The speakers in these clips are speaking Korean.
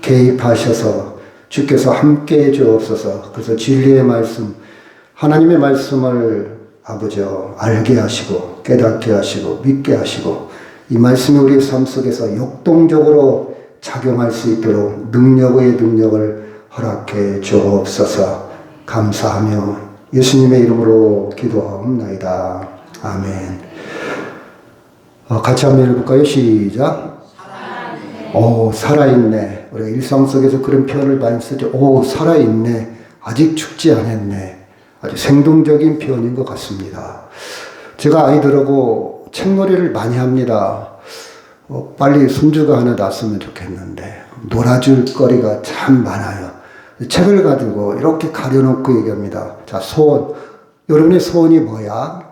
개입하셔서 주께서 함께 해 주옵소서. 그래서 진리의 말씀, 하나님의 말씀을 아버지 알게 하시고 깨닫게 하시고 믿게 하시고 이 말씀이 우리 삶 속에서 역동적으로 작용할 수 있도록 능력의 능력을 허락해 주옵소서. 감사하며 예수님의 이름으로 기도하옵나이다. 아멘. 같이 한번 읽을까요? 시작. 살아있네. 우리가 일상 속에서 그런 표현을 많이 쓰죠. 살아있네. 아직 죽지 않았네. 아주 생동적인 표현인 것 같습니다. 제가 아이들하고 책놀이를 많이 합니다. 빨리 손주가 하나 낳았으면 좋겠는데 놀아줄 거리가 참 많아요. 책을 가지고 이렇게 가려놓고 얘기합니다. 자, 소원. 여러분의 소원이 뭐야?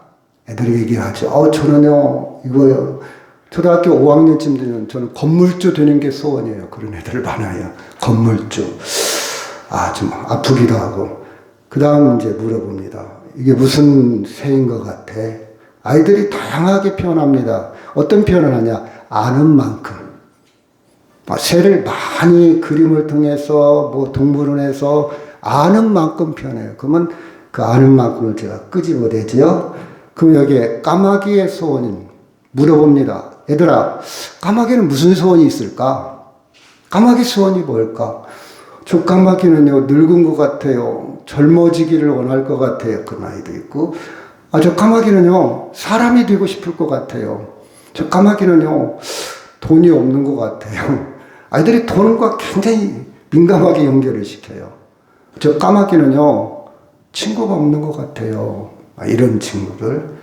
애들이 얘기하죠. 저는요, 이거요. 초등학교 5학년쯤 되면 저는 건물주 되는 게 소원이에요. 그런 애들 많아요. 건물주. 좀 아프기도 하고. 그 다음 이제 물어봅니다. 이게 무슨 새인 것 같아? 아이들이 다양하게 표현합니다. 어떤 표현을 하냐? 아는 만큼. 새를 많이 그림을 통해서 동물원에서 아는 만큼 표현해요. 그러면 그 아는 만큼을 제가 끄집어내죠. 그럼 여기에 까마귀의 소원인 물어봅니다. 얘들아, 까마귀는 무슨 소원이 있을까? 까마귀 소원이 뭘까? 저 까마귀는요, 늙은 것 같아요. 젊어지기를 원할 것 같아요. 그런 아이도 있고, 저 까마귀는요, 사람이 되고 싶을 것 같아요. 저 까마귀는요, 돈이 없는 것 같아요. 아이들이 돈과 굉장히 민감하게 연결을 시켜요. 저 까마귀는요, 친구가 없는 것 같아요. 이런 친구들.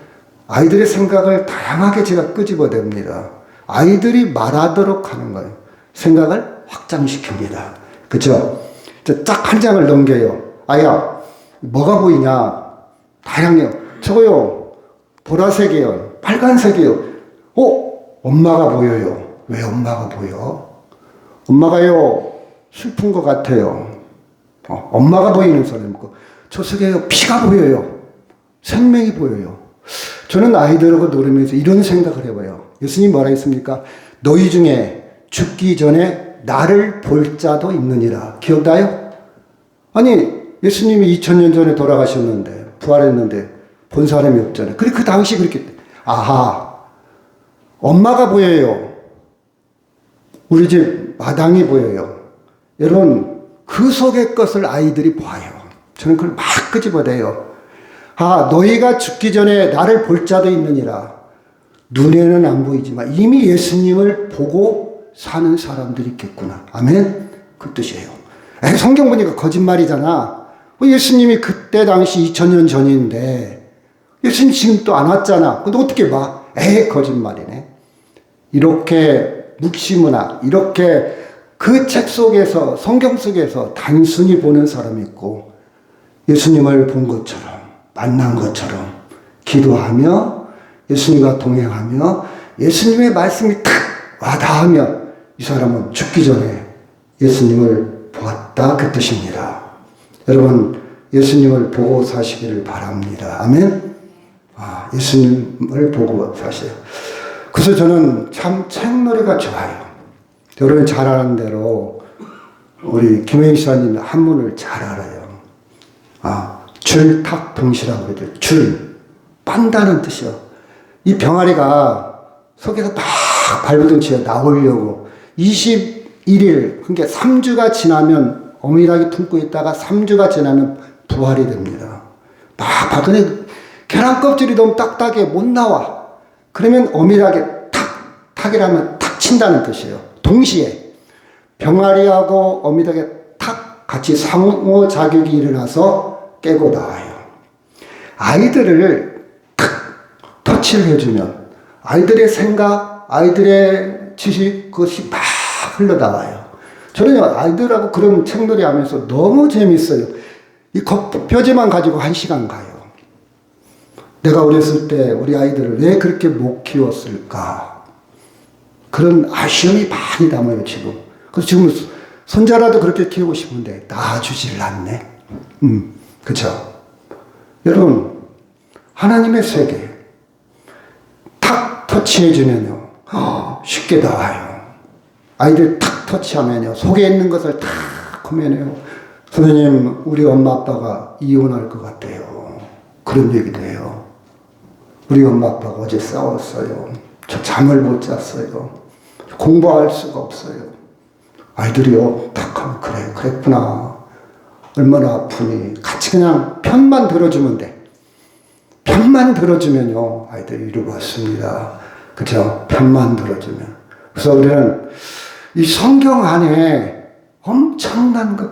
아이들의 생각을 다양하게 제가 끄집어냅니다. 아이들이 말하도록 하는 거예요. 생각을 확장시킵니다. 그쵸? 딱 한 장을 넘겨요. 아야, 뭐가 보이냐? 다양해요. 저거요, 보라색이에요. 빨간색이에요. 엄마가 보여요. 왜 엄마가 보여? 엄마가요, 슬픈 것 같아요. 엄마가 보이는 사람이고, 저 속에요, 피가 보여요. 생명이 보여요. 저는 아이들하고 놀으면서 이런 생각을 해봐요. 예수님 뭐라 했습니까? 너희 중에 죽기 전에 나를 볼 자도 있느니라. 기억나요? 아니, 예수님이 2000년 전에 돌아가셨는데, 부활했는데, 본 사람이 없잖아요. 그 당시 그렇게, 엄마가 보여요. 우리 집 마당이 보여요. 여러분, 그 속의 것을 아이들이 봐요. 저는 그걸 막 끄집어내요. 너희가 죽기 전에 나를 볼 자도 있느니라. 눈에는 안 보이지만 이미 예수님을 보고 사는 사람들이 있겠구나. 아멘? 그 뜻이에요. 성경 보니까 거짓말이잖아. 예수님이 그때 당시 2000년 전인데 예수님 지금 또 안 왔잖아. 근데 어떻게 봐? 거짓말이네. 이렇게 묵시문학, 이렇게 그 책 속에서, 성경 속에서 단순히 보는 사람이 있고 예수님을 본 것처럼, 만난 것처럼 기도하며 예수님과 동행하며 예수님의 말씀이 탁 와닿으며 이 사람은 죽기 전에 예수님을 보았다, 그 뜻입니다. 여러분, 예수님을 보고 사시기를 바랍니다. 아멘? 예수님을 보고 사세요. 그래서 저는 참 책놀이가 좋아요. 여러분 잘 아는 대로 우리 김혜희 시사님 한문을 잘 알아요. 줄탁동시라고 그러죠. 줄, 빤다는 뜻이요. 이 병아리가 속에서 막 발버둥치어 나오려고 21일, 그러니까 3주가 지나면 어미락이 품고 있다가 3주가 지나면 부활이 됩니다. 막 근데 계란 껍질이 너무 딱딱해 못 나와. 그러면 어미락에 탁이라면 탁 친다는 뜻이에요. 동시에 병아리하고 어미락에 탁 같이 상호작용이 일어나서 깨고 나와요. 아이들을 탁 터치를 해주면 아이들의 생각, 아이들의 지식, 그것이 막 흘러나와요. 저는 아이들하고 그런 책놀이 하면서 너무 재밌어요. 이 겉표지만 가지고 1시간 가요. 내가 어렸을 때 우리 아이들을 왜 그렇게 못 키웠을까? 그런 아쉬움이 많이 남아요, 지금. 그래서 지금 손자라도 그렇게 키우고 싶은데 낳아주질 않네. 그쵸? 여러분, 하나님의 세계 탁 터치해주면요, 쉽게 나와요. 아이들 탁 터치하면요. 속에 있는 것을 다 하면요. 선생님, 우리 엄마 아빠가 이혼할 것 같아요. 그런 얘기도 해요. 우리 엄마 아빠가 어제 싸웠어요. 저 잠을 못 잤어요. 공부할 수가 없어요. 아이들이요, 딱 하면 그래, 그랬구나. 얼마나 아프니. 같이 그냥 편만 들어주면 돼. 편만 들어주면요, 아이들이 이루고 왔습니다. 그죠? 편만 들어주면. 그래서 우리는 이 성경 안에 엄청난 것,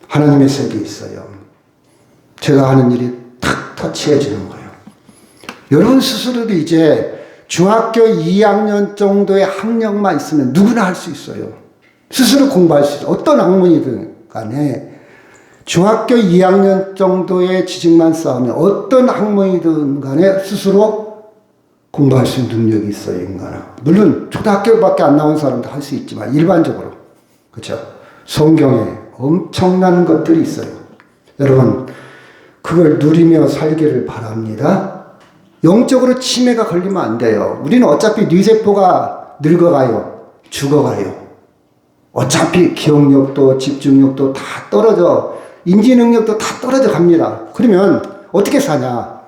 하나님의 색이 있어요. 제가 하는 일이 탁 터치해 주는 거예요. 여러분 스스로도 이제 중학교 2학년 정도의 학력만 있으면 누구나 할 수 있어요. 스스로 공부할 수 있어요. 어떤 학문이든 간에 중학교 2학년 정도의 지식만 쌓으면 어떤 학문이든 간에 스스로 공부할 수 있는 능력이 있어요, 인간은. 물론 초등학교밖에 안 나온 사람도 할 수 있지만 일반적으로. 그렇죠? 성경에 엄청난 것들이 있어요. 여러분, 그걸 누리며 살기를 바랍니다. 영적으로 치매가 걸리면 안 돼요. 우리는 어차피 뇌세포가 늙어가요. 죽어가요. 어차피 기억력도 집중력도 다 떨어져, 인지능력도 다 떨어져 갑니다. 그러면 어떻게 사냐?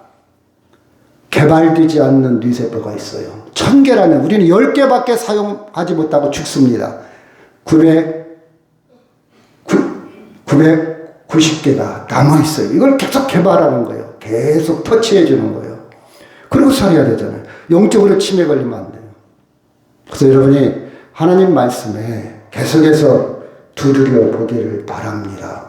개발되지 않는 뇌세포가 있어요. 1000개라면 우리는 10개밖에 사용하지 못하고 죽습니다. 990개가 남아있어요. 이걸 계속 개발하는 거예요. 계속 터치해 주는 거예요. 그리고 살아야 되잖아요. 영적으로 치매 걸리면 안 돼요. 그래서 여러분이 하나님 말씀에 계속해서 두드려 보기를 바랍니다.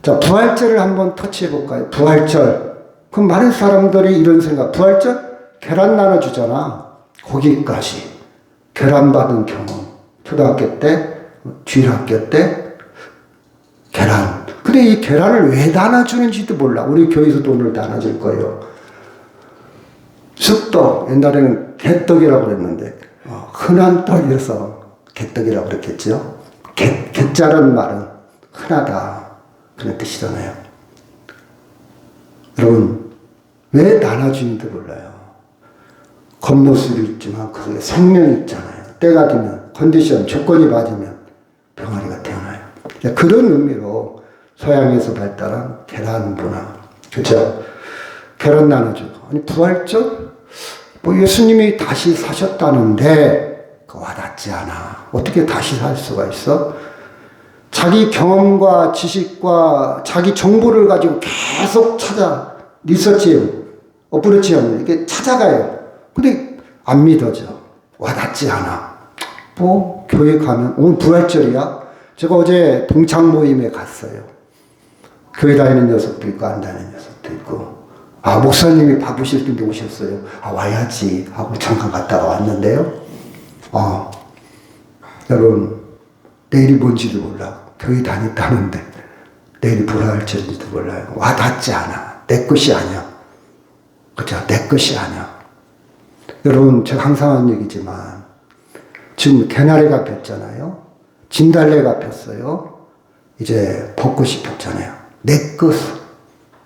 자, 부활절을 한번 터치해 볼까요? 부활절. 그럼 많은 사람들이 이런 생각, 부활절? 계란 나눠주잖아. 거기까지. 계란 받은 경험. 초등학교 때, 주일학교 때, 계란. 근데 이 계란을 왜 나눠주는지도 몰라. 우리 교회에서도 오늘 나눠줄 거예요. 쑥떡, 옛날에는 개떡이라고 그랬는데, 흔한 떡이어서 개떡이라고 그랬겠죠. 개자라는 말은 흔하다. 그런 뜻이잖아요. 여러분, 왜 나눠주는지 몰라요. 겉모습이 있지만 그 속에 생명이 있잖아요. 때가 되면, 컨디션, 조건이 맞으면 병아리가 태어나요. 그런 의미로 서양에서 발달한 계란 문화. 그렇죠? 계란 나눠주고. 아니, 부활절? 뭐 예수님이 다시 사셨다는데 그 와닿지 않아. 어떻게 다시 살 수가 있어? 자기 경험과 지식과 자기 정보를 가지고 계속 찾아 리서치해요. 어프로치하면 이렇게 찾아가요. 근데 안 믿어져. 와닿지 않아. 뭐 교회 가면 오늘 부활절이야? 제가 어제 동창 모임에 갔어요. 교회 다니는 녀석도 있고 안 다니는 녀석도 있고. 아, 목사님이 바쁘실 텐데 오셨어요. 아, 와야지 하고 잠깐 갔다가 왔는데요. 여러분, 내일이 뭔지도 몰라. 교회 다녔다는데 내일이 부활절인지도 몰라요. 와닿지 않아. 내 것이 아니야. 그죠? 내 것이 아니야. 여러분, 제가 항상 하는 얘기지만 지금 개나리가 폈잖아요. 진달래가 폈어요. 이제 벚꽃이 폈잖아요. 내 것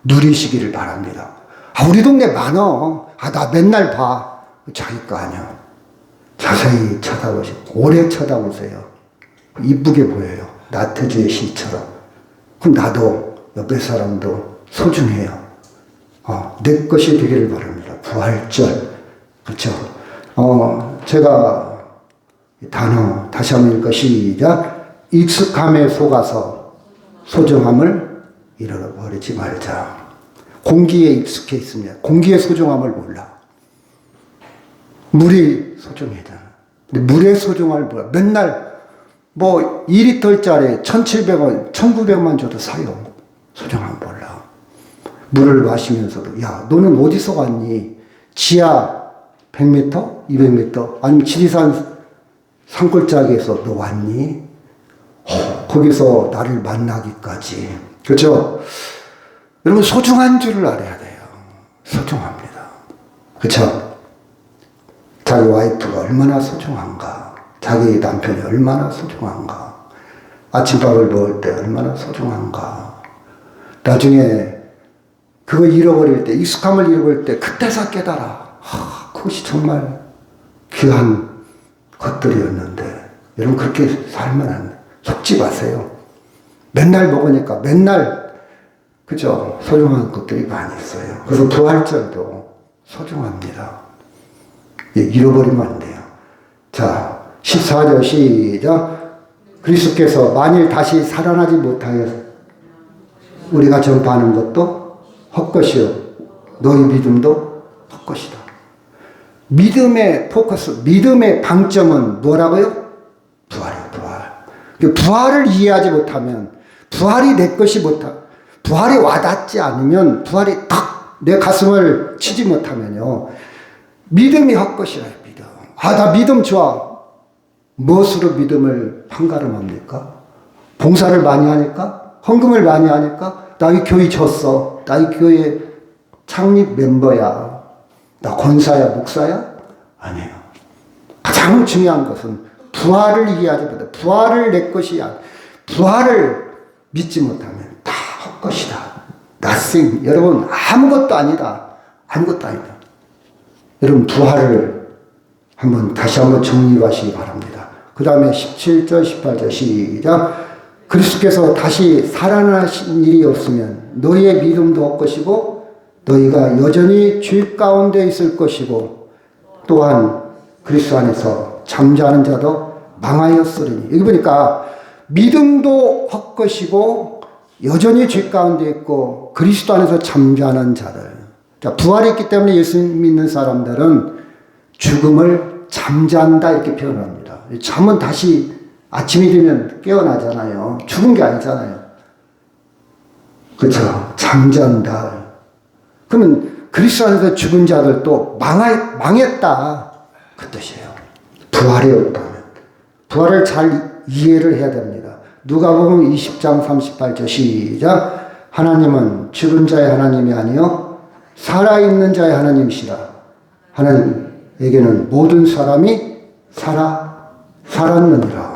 누리시기를 바랍니다. 아, 우리 동네 많어. 아, 나 맨날 봐. 자기 거 아니야. 자세히 쳐다보시고, 오래 쳐다보세요. 이쁘게 보여요. 나트주의 시처럼. 그럼 나도, 옆에 사람도 소중해요. 내 것이 되기를 바랍니다. 부활절. 그렇죠? 제가 단어 다시 한번 읽고 시작. 익숙함에 속아서 소중함을 잃어버리지 말자. 공기에 익숙해 있습니다. 공기의 소중함을 몰라. 물이 소중하잖아. 근데 물의 소중함을 몰라. 맨날 뭐 2리터짜리 1,700원, 1,900원 줘도 사요. 소중함 몰라. 물을 마시면서도 야, 너는 어디서 왔니? 지하 100m? 200m? 아니면 지리산 산골짜기에서 너 왔니? 거기서 나를 만나기까지. 그렇죠? 여러분, 소중한 줄을 알아야 돼요. 소중합니다. 그렇죠? 자기 와이프가 얼마나 소중한가. 자기 남편이 얼마나 소중한가. 아침밥을 먹을 때 얼마나 소중한가. 나중에 그거 잃어버릴 때, 익숙함을 잃어버릴 때 그때서 깨달아. 그것이 정말 귀한 것들이었는데 여러분 그렇게 살면 안 돼. 속지 마세요. 맨날 먹으니까 맨날 그죠? 소중한 것들이 많이 있어요. 그래서 부활절도 소중합니다. 예, 잃어버리면 안 돼요. 자, 14절 시작. 그리스도께서 만일 다시 살아나지 못하여 우리가 전파하는 것도 헛것이요 너희 믿음도 헛것이다. 믿음의 포커스, 믿음의 방점은 뭐라고요? 부활이요, 부활. 부활을 이해하지 못하면, 부활이 내 것이 부활이 와닿지 않으면, 부활이 탁 내 가슴을 치지 못하면요, 믿음이 헛것이라요, 믿음. 아, 나 믿음 좋아. 무엇으로 믿음을 판가름합니까? 봉사를 많이 하니까? 헌금을 많이 하니까? 나 이 교회 졌어. 나 이 교회 창립 멤버야. 나 권사야, 목사야? 아니에요. 가장 중요한 것은 부활을 이해하지 못해. 부활을 내 것이 아니야. 부활을 믿지 못하면 다 헛것이다. nothing. 여러분, 아무것도 아니다. 아무것도 아니다. 여러분, 부활을 다시 한번 정리하시기 바랍니다. 그 다음에 17절, 18절 시작. 그리스도께서 다시 살아나신 일이 없으면 너희의 믿음도 헛것이고 너희가 여전히 죄 가운데 있을 것이고 또한 그리스도 안에서 잠자는 자도 망하였으리니. 여기 보니까 믿음도 헛것이고 여전히 죄 가운데 있고 그리스도 안에서 잠자는 자들. 자, 부활이 있기 때문에 예수 믿는 사람들은 죽음을 잠잔다 이렇게 표현합니다. 잠은 다시 아침이 되면 깨어나잖아요. 죽은 게 아니잖아요. 그렇죠? 잠잔다. 그러면 그리스도 안에서 죽은 자들도 망했다. 그 뜻이에요. 부활이 없다면. 부활을 잘 이해를 해야 됩니다. 누가복음 20장 38절 시작. 하나님은 죽은 자의 하나님이 아니요 살아있는 자의 하나님이시라. 하나님에게는 모든 사람이 살았느니라.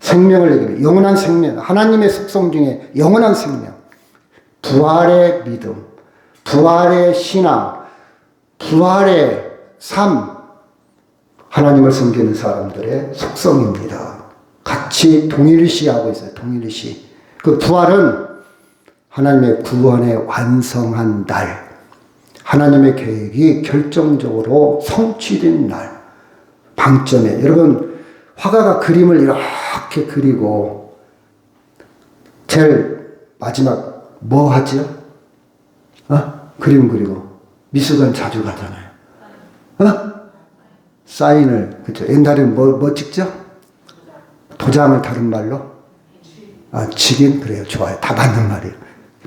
생명을 얘기해요. 영원한 생명. 하나님의 속성 중에 영원한 생명. 부활의 믿음. 부활의 신앙. 부활의 삶. 하나님을 섬기는 사람들의 속성입니다. 같이 동일시하고 있어요. 동일시. 그 부활은 하나님의 구원의 완성한 날. 하나님의 계획이 결정적으로 성취된 날. 방점에. 여러분, 화가가 그림을 이렇게 그리고 제일 마지막 뭐 하죠? 그림 그리고 미술관 자주 가잖아요. 사인을, 그죠? 옛날에는 뭐 찍죠? 도장을 다른 말로? 직인? 그래요. 좋아요. 다 맞는 말이에요.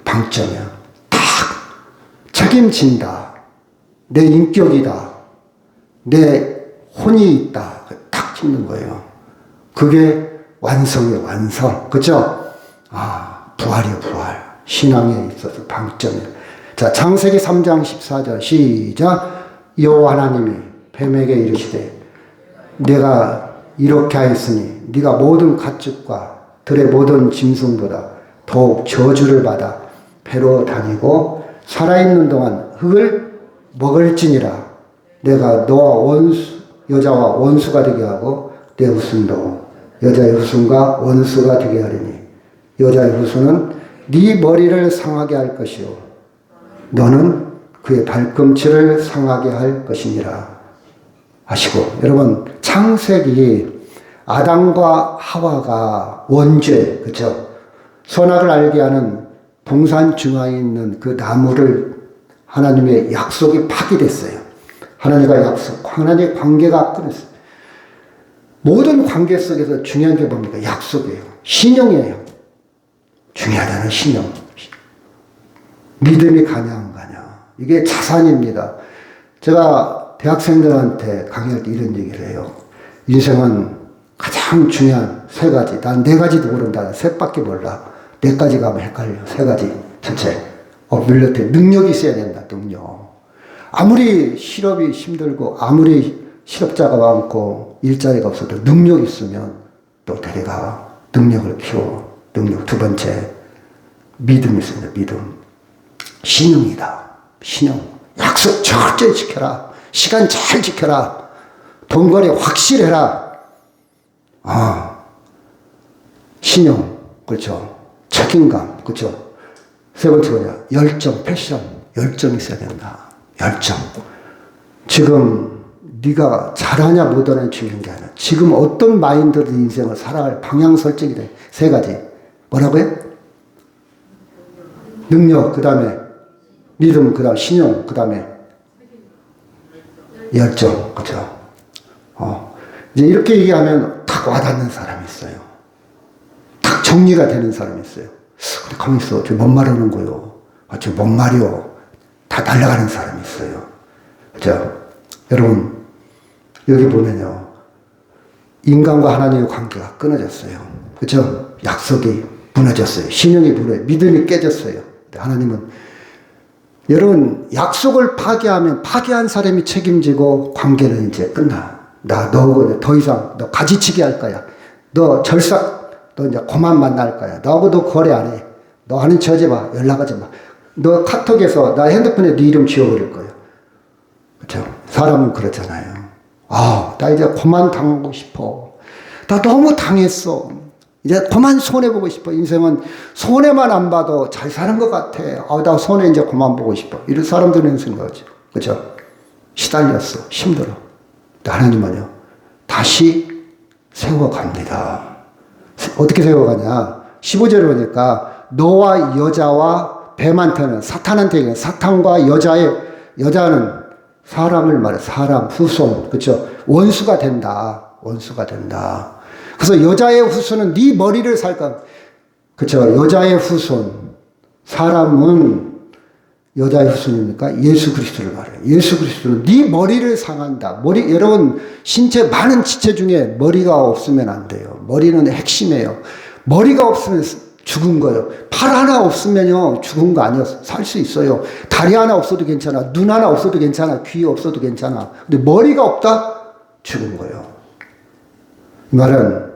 방점이야. 딱 책임진다. 내 인격이다. 내 혼이 있다. 딱 찍는 거예요. 그게 완성이에요. 완성. 그죠? 부활이요. 부활. 신앙에 있어서 방점이에요. 자, 창세기 3장 14절 시작. 여호와 하나님이 뱀에게 이르시되 내가 이렇게 하였으니 네가 모든 가축과 들의 모든 짐승보다 더욱 저주를 받아 배로 다니고 살아있는 동안 흙을 먹을지니라. 내가 너와 여자와 원수가 되게 하고 내 후손도 여자의 후손과 원수가 되게 하리니 여자의 후손은 네 머리를 상하게 할 것이요 너는 그의 발꿈치를 상하게 할 것이니라 하시고. 여러분, 창세기 아담과 하와가 원죄, 그렇죠? 선악을 알게 하는 동산 중앙에 있는 그 나무를 하나님의 약속이 파기됐어요. 하나님의 관계가 끊었어요. 모든 관계 속에서 중요한 게 뭡니까? 약속이에요. 신용이에요. 중요하다는 신용. 믿음이 가냐 안 가냐. 이게 자산입니다. 제가 대학생들한테 강의할 때 이런 얘기를 해요. 인생은 가장 중요한 세 가지. 난 네 가지도 모른다. 셋밖에 몰라. 네 가지 가면 헷갈려. 세 가지. 전체. ability. 능력이 있어야 된다. 능력. 아무리 실업이 힘들고 아무리 실업자가 많고 일자리가 없어도 능력이 있으면 또 데려가 능력을 키워. 능력. 두 번째. 믿음이 있습니다. 믿음. 신용이다. 신용. 약속 절대 지켜라. 시간 잘 지켜라. 돈거래 확실해라. 신용, 그렇죠. 책임감, 그렇죠. 세 번째 뭐냐? 열정, 패션, 열정이 있어야 된다. 열정. 지금 네가 잘하냐 못하냐 중요한 게 아니야. 지금 어떤 마인드로 인생을 살아갈 방향 설정이 돼. 세 가지. 뭐라고요? 능력, 그 다음에 믿음, 그 다음에 신용, 그 다음에 열정, 그렇죠. 이제 이렇게 얘기하면 딱 와닿는 사람이 있어요. 딱 정리가 되는 사람이 있어요. 근데 가만히 있어. 저 뭔 말하는 거요? 저 뭔 말이요? 다 날아가는 사람이 있어요. 그죠? 여러분, 여기 보면요. 인간과 하나님의 관계가 끊어졌어요. 그죠? 약속이 무너졌어요. 신용이 무너졌어요. 믿음이 깨졌어요. 근데 하나님은, 여러분, 약속을 파괴하면 파괴한 사람이 책임지고 관계는 이제 끝나. 너하고 더 이상 너 가지치기 할 거야. 너 이제 그만 만날 거야. 너하고 너 거래 안 해. 너 하는 척 하지 마. 연락하지 마. 너 카톡에서 나 핸드폰에 네 이름 지워버릴 거야. 그렇죠? 사람은 그렇잖아요. 나 이제 그만 당하고 싶어. 나 너무 당했어. 이제 그만 손해보고 싶어. 인생은 손해만 안 봐도 잘 사는 것 같아. 나 손해 이제 그만 보고 싶어. 이런 사람들은 생각하죠. 그렇죠? 시달렸어. 힘들어. 하나님은요, 다시 세워갑니다. 어떻게 세워가냐? 15절에 보니까 너와 여자와 뱀한테는, 사탄한테, 사탄과 여자는 사람을 말해. 사람, 후손. 그렇죠? 원수가 된다. 원수가 된다. 그래서 여자의 후손은 네 머리를 살까. 그렇죠? 여자의 후손. 사람은 여자의 후손입니까? 예수 그리스도를 말해요. 예수 그리스도는 네 머리를 상한다. 여러분, 신체, 많은 지체 중에 머리가 없으면 안 돼요. 머리는 핵심이에요. 머리가 없으면 죽은 거예요. 팔 하나 없으면요, 죽은 거 아니에요. 살 수 있어요. 다리 하나 없어도 괜찮아. 눈 하나 없어도 괜찮아. 귀 없어도 괜찮아. 근데 머리가 없다? 죽은 거예요. 이 말은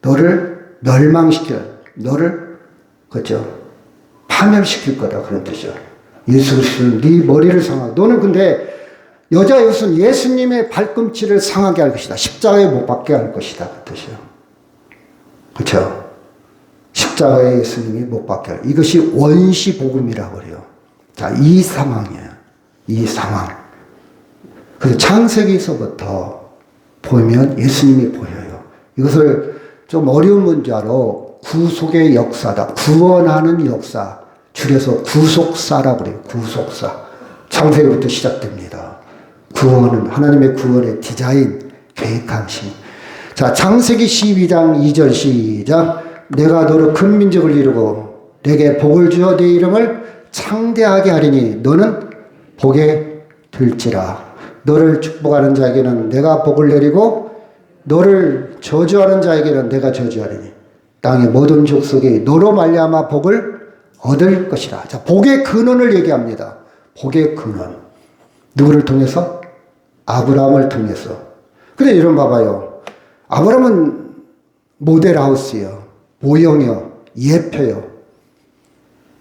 너를 너를, 그렇죠? 파멸시킬 거다. 그런 뜻이죠. 예수 그리스도는 네 머리를 상하고, 너는 근데 여자의 후손 예수님의 발꿈치를 상하게 할 것이다. 십자가에 못 박게 할 것이다. 그 뜻이요. 그렇죠? 십자가에 예수님이 못 박게 할. 이것이 원시 복음이라고 그래요. 자, 이 상황이에요. 이 상황. 그래서 창세기에서부터 보면 예수님이 보여요. 이것을 좀 어려운 문자로 구속의 역사다. 구원하는 역사. 줄여서 구속사라고 그래요. 구속사. 창세기부터 시작됩니다. 구원은 하나님의 구원의 디자인, 계획하심. 자, 창세기 12장 2절 시작. 내가 너로 큰 민족을 이루고 내게 복을 주어 네 이름을 창대하게 하리니 너는 복에 들지라. 너를 축복하는 자에게는 내가 복을 내리고 너를 저주하는 자에게는 내가 저주하리니 땅의 모든 족속이 너로 말미암아 복을 얻을 것이라. 자, 복의 근원을 얘기합니다. 복의 근원. 누구를 통해서? 아브라함을 통해서. 근데 여러분 봐봐요. 아브라함은 모델하우스예요. 모형이요. 예표요.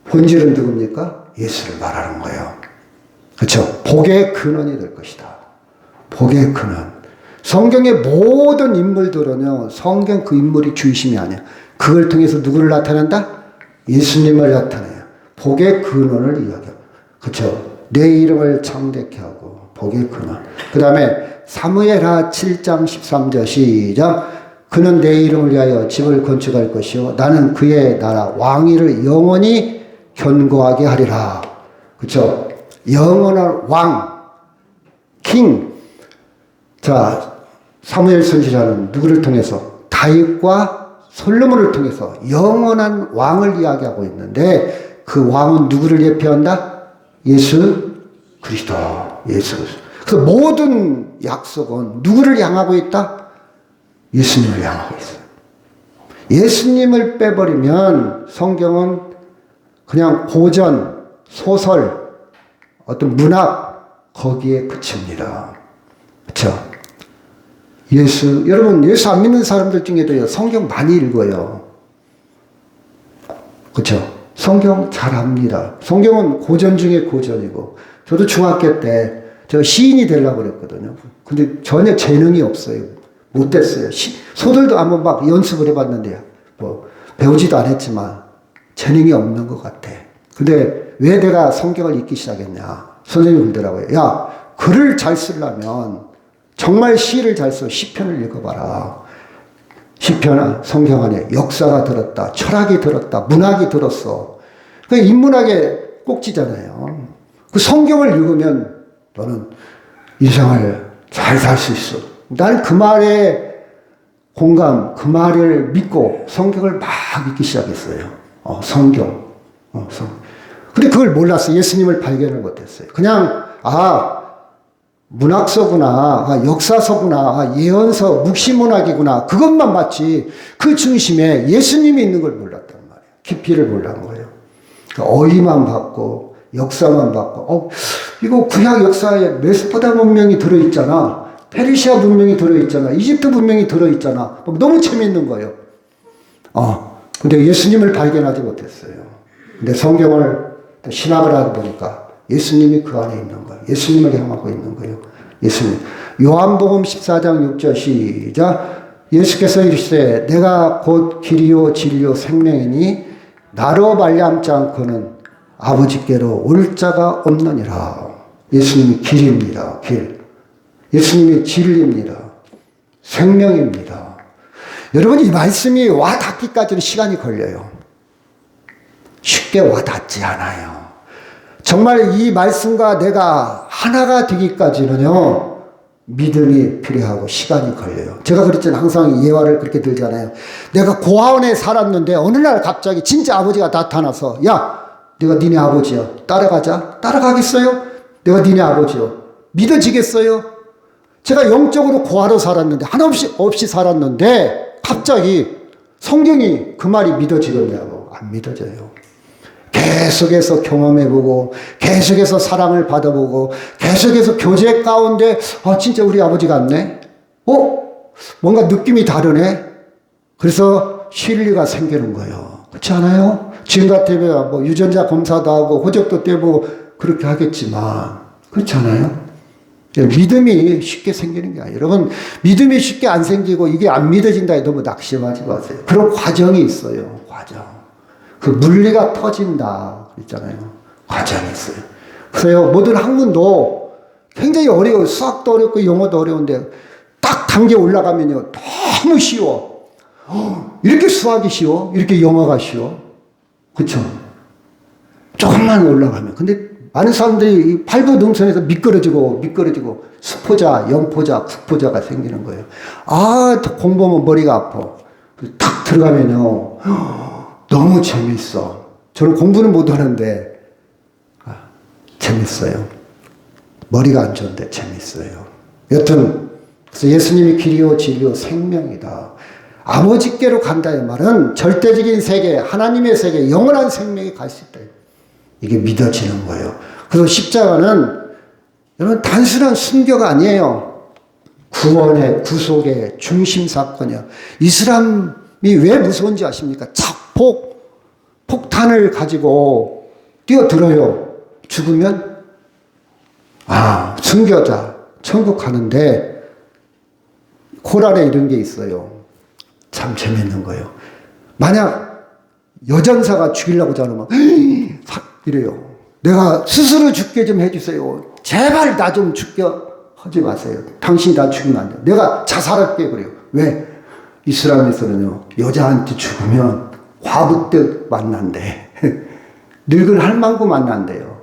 본질은 누굽니까? 예수를 말하는 거예요. 그렇죠? 복의 근원이 될 것이다. 복의 근원. 성경의 모든 인물들은요, 성경 그 인물이 중심이 아니야. 그걸 통해서 누구를 나타낸다? 예수님을 나타내요. 복의 근원을 이야기해요. 그렇죠? 내 이름을 창대케 하고 복의 근원. 그 다음에 사무엘하 7장 13절 시작. 그는 내 이름을 위하여 집을 건축할 것이요 나는 그의 나라 왕위를 영원히 견고하게 하리라. 그렇죠? 영원한 왕, 킹. 자, 사무엘 선지자는 누구를 통해서? 다윗과 솔로몬을 통해서 영원한 왕을 이야기하고 있는데 그 왕은 누구를 예표한다? 예수 그리스도. 예수 그리스도. 그래서 모든 약속은 누구를 향하고 있다? 예수님을 향하고 있어요. 예수님을 빼버리면 성경은 그냥 고전, 소설, 어떤 문학 거기에 그칩니다. 그렇죠? 여러분 예수 안 믿는 사람들 중에도 성경 많이 읽어요. 그렇죠? 성경 잘 압니다. 성경은 고전 중에 고전이고, 저도 중학교 때 저 시인이 되려고 그랬거든요. 근데 전혀 재능이 없어요. 못됐어요. 소설도 한번 막 연습을 해봤는데요. 뭐 배우지도 않았지만 재능이 없는 것 같아. 근데 왜 내가 성경을 읽기 시작했냐? 선생님이 그러더라고요. 야, 글을 잘 쓰려면 정말 시를 잘 써. 시편을 읽어봐라. 시편은 성경 안에 역사가 들었다, 철학이 들었다, 문학이 들었어. 그 인문학의 꼭지잖아요. 그 성경을 읽으면 너는 인생을 잘 살 수 있어. 나는 그 말에 공감, 그 말을 믿고 성경을 막 읽기 시작했어요. 성경. 근데 그걸 몰랐어요. 예수님을 발견을 못했어요. 그냥, 문학서구나, 역사서구나, 예언서, 묵시문학이구나, 그것만 봤지, 그 중심에 예수님이 있는 걸 몰랐단 말이에요. 깊이를 몰랐던 거예요. 그러니까 어휘만 봤고, 역사만 봤고, 이거 구약 역사에 메소포타미아 문명이 들어있잖아. 페르시아 문명이 들어있잖아. 이집트 문명이 들어있잖아. 너무 재미있는 거예요. 근데 예수님을 발견하지 못했어요. 근데 성경을 신학을 하다 보니까 예수님이 그 안에 있는 거예요. 예수님을 향하고 있는 거예요. 예수님. 요한복음 14장 6절 시작. 예수께서 이르시되 내가 곧 길이요 진리요 생명이니 나로 말미암지 않고는 아버지께로 올 자가 없느니라. 예수님이 길입니다. 길. 예수님이 진리입니다. 생명입니다. 여러분, 이 말씀이 와 닿기까지는 시간이 걸려요. 쉽게 와 닿지 않아요. 정말 이 말씀과 내가 하나가 되기까지는요, 믿음이 필요하고 시간이 걸려요. 제가 그랬잖아요. 항상 예화를 그렇게 들잖아요. 내가 고아원에 살았는데 어느 날 갑자기 진짜 아버지가 나타나서, 야, 내가 니네 아버지야. 따라가자. 따라가겠어요? 내가 니네 아버지요. 믿어지겠어요? 제가 영적으로 고아로 살았는데, 하나 없이 살았는데, 갑자기 성경이 그 말이 믿어지겠냐고. 안 믿어져요. 계속해서 경험해보고, 계속해서 사랑을 받아보고, 계속해서 교제 가운데, 진짜 우리 아버지 같네? 뭔가 느낌이 다르네? 그래서 신뢰가 생기는 거예요. 그렇지 않아요? 지금 같으면 뭐 유전자 검사도 하고, 호적도 떼보고, 그렇게 하겠지만, 그렇지 않아요? 믿음이 쉽게 생기는 게 아니에요. 여러분, 믿음이 쉽게 안 생기고, 이게 안 믿어진다 해도 너무 낙심하지 마세요. 그런 과정이 있어요. 과정. 그 물리가 터진다 있잖아요. 과정이 있어요. 그래서 모든 학문도 굉장히 어려워요. 수학도 어렵고 영어도 어려운데 딱 단계 올라가면요, 너무 쉬워. 이렇게 수학이 쉬워? 이렇게 영어가 쉬워? 그렇죠? 조금만 올라가면. 근데 많은 사람들이 발부 능선에서 미끄러지고 수포자, 영포자, 국포자가 생기는 거예요. 공부하면 머리가 아파. 탁 들어가면요, 너무 재밌어. 저는 공부는 못하는데 재밌어요. 머리가 안 좋은데 재밌어요. 여튼 그래서 예수님이 길이요 진리요 생명이다. 아버지께로 간다의 말은 절대적인 세계, 하나님의 세계, 영원한 생명에 갈 수 있다. 이게 믿어지는 거예요. 그래서 십자가는 여러분 단순한 순교가 아니에요. 구원의 구속의 중심 사건이야. 이슬람이 왜 무서운지 아십니까? 폭탄을 가지고 뛰어들어요. 죽으면 순교자 천국 가는데 코란에 이런 게 있어요. 참 재밌는 거예요. 만약 여전사가 죽이려고 자르면 이래요. 내가 스스로 죽게 좀 해주세요. 제발 나 좀 죽게 하지 마세요. 당신이 나 죽이면 안 돼. 내가 자살할게 그래요. 왜? 이슬람에서는요, 여자한테 죽으면 과부 때 만난대. 늙은 할망구 만난대요.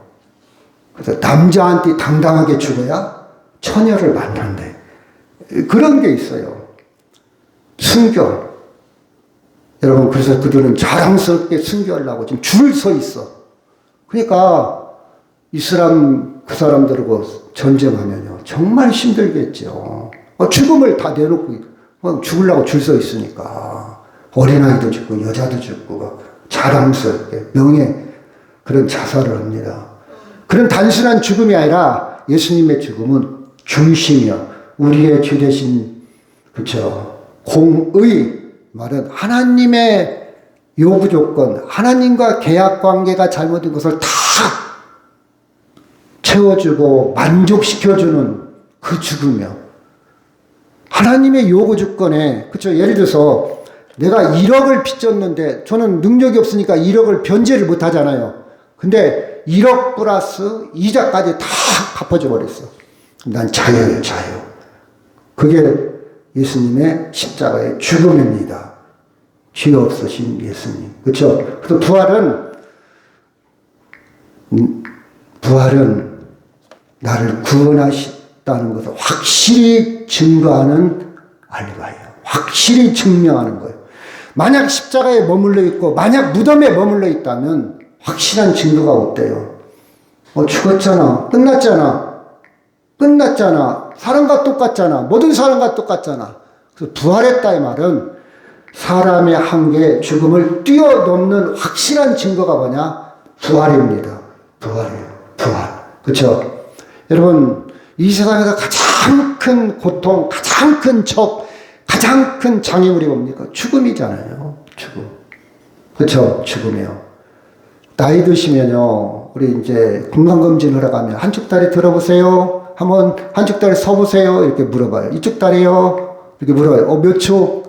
그래서 남자한테 당당하게 죽어야 처녀를 만난대. 그런 게 있어요. 순교. 여러분, 그래서 그들은 자랑스럽게 순교하려고 지금 줄 서 있어. 그러니까 이슬람 그 사람들하고 전쟁하면요, 정말 힘들겠죠. 죽음을 다 내놓고 죽으려고 줄 서 있으니까 어린아이도 죽고 여자도 죽고 자랑스럽게 명예 그런 자살을 합니다. 그런 단순한 죽음이 아니라 예수님의 죽음은 중심이요, 우리의 주 대신 공의 말은 하나님의 요구 조건, 하나님과 계약 관계가 잘못된 것을 다 채워주고 만족시켜주는 그 죽음이요. 하나님의 요구 조건에, 그쵸? 예를 들어서 내가 1억을 빚졌는데 저는 능력이 없으니까 1억을 변제를 못 하잖아요. 근데 1억 플러스 이자까지 다 갚아줘 버렸어. 난 자유예요, 자유. 그게 예수님의 십자가의 죽음입니다. 죄 없으신 예수님. 그쵸? 그래서 부활은 나를 구원하셨다는 것을 확실히 증거하는 알바예요. 확실히 증명하는 거예요. 만약 십자가에 머물러 있고, 만약 무덤에 머물러 있다면 확실한 증거가 없대요. 죽었잖아. 끝났잖아. 사람과 똑같잖아. 모든 사람과 똑같잖아. 그래서 부활했다 이 말은 사람의 한계, 죽음을 뛰어넘는 확실한 증거가 뭐냐? 부활입니다. 부활이에요. 부활. 그렇죠? 여러분, 이 세상에서 가장 큰 고통, 가장 큰 적, 가장 큰 장애물이 뭡니까? 죽음이잖아요. 죽음. 그렇죠? 죽음이요. 나이 드시면요, 우리 이제 건강검진하러 가면 한쪽 다리 들어보세요. 한번 한쪽 다리 서보세요. 이렇게 물어봐요. 이쪽 다리요. 이렇게 물어봐요. 몇 초?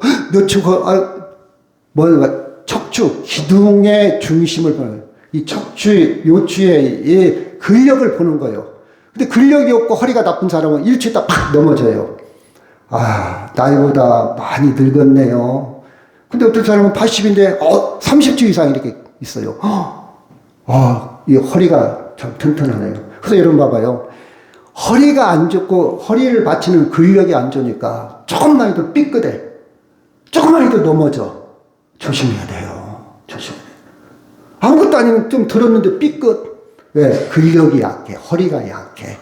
척추, 기둥의 중심을 보는 거예요. 이 척추, 요추의 이 근력을 보는 거예요. 근데 근력이 없고 허리가 나쁜 사람은 일주일 팍 넘어져요. 나이보다 많이 늙었네요. 근데 어떤 사람은 80인데, 30주 이상 이렇게 있어요. 이 허리가 참 튼튼하네요. 그래서 여러분 봐봐요. 허리가 안 좋고 허리를 받치는 근력이 안 좋으니까 조금만 해도 삐끗해. 조금만 해도 넘어져. 조심해야 돼요. 조심해야 돼요. 아무것도 아니면 좀 들었는데 삐끗. 왜? 근력이 약해. 허리가 약해.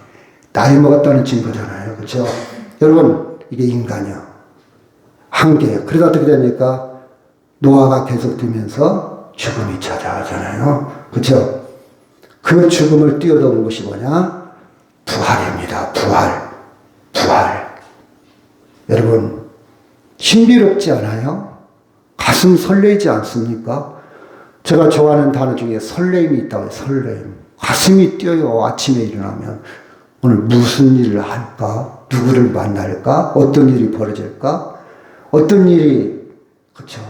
나이 먹었다는 증거잖아요. 그렇죠? 여러분, 이게 인간이요. 한계예요. 그러다 어떻게 됩니까? 노화가 계속되면서 죽음이 찾아오잖아요. 그렇죠? 그 죽음을 뛰어넘은 것이 뭐냐? 부활입니다. 부활. 여러분, 신비롭지 않아요? 가슴 설레지 않습니까? 제가 좋아하는 단어 중에 설레임이 있다고 해요. 설레임. 가슴이 뛰어요. 아침에 일어나면. 오늘 무슨 일을 할까? 누구를 만날까? 어떤 일이 벌어질까? 어떤 일이, 그쵸.